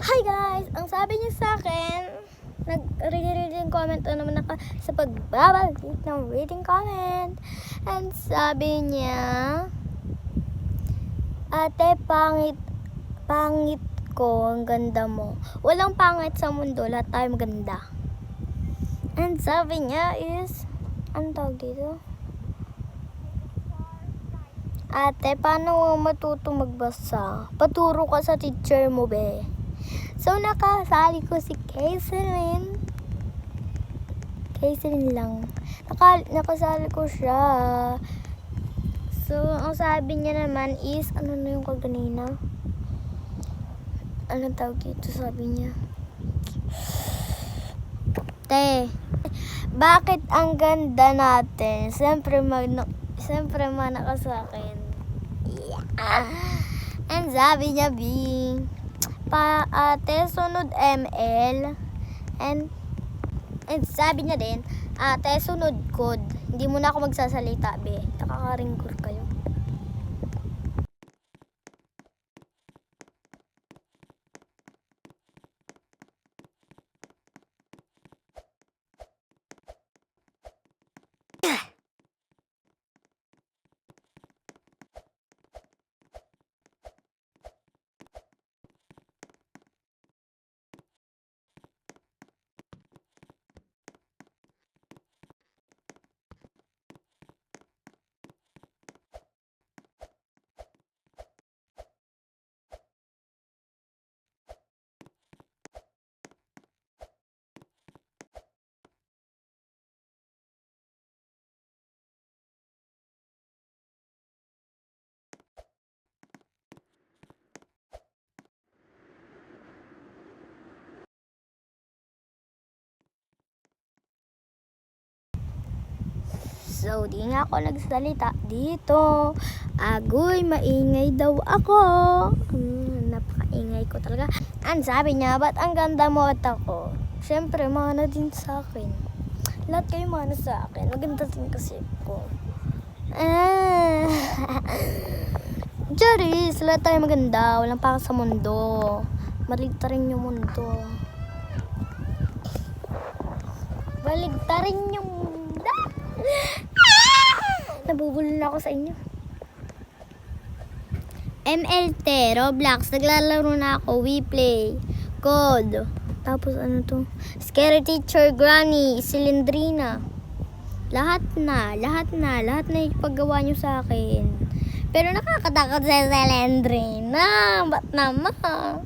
Hi guys! Ang sabi niya sa akin, nag-reading comment naman ako sa pagbabalik ng reading comment. And sabi niya, ate, pangit ko, ang ganda mo. Walang pangit sa mundo, lahat tayo maganda. And sabi niya is, ano tawag dito? Ate, paano matuto magbasa? Paturo ka sa teacher mo, be. So, nakasali ko si Kaiselyn. Kaiselyn lang. Nakasali ko siya. So, ang sabi niya naman is, ano na yung kaganina? Anong tawag dito? Sabi niya, te, bakit ang ganda natin? Siyempre, mana ka sa akin. Yeah. And sabi niya, Bing, ate, sunod ML. And sabi niya din, ate, sunod code. Hindi mo na ako magsasalita, be. Nakakaringkor kayo. So, di nga ako nagsalita dito. Agoy, maingay daw ako. Napakaingay ko talaga. Ang sabi niya, ba't ang ganda mo at ako? Siyempre, mana din sa akin. Lahat kayo mana sa akin. Maganda din kasi ko. Charis, lahat tayo maganda. Walang pa sa mundo. Maligtarin yung mundo. Baligtarin yung mundo. Nabubulol na ako sa inyo. MLT, Roblox, naglalaro na ako, WePlay, Code. Tapos ano to? Scary Teacher, Granny, Cylindrina. Lahat na ipagawa nyo sa akin. Pero nakakatakot sa Cylindrina. Ba't naman?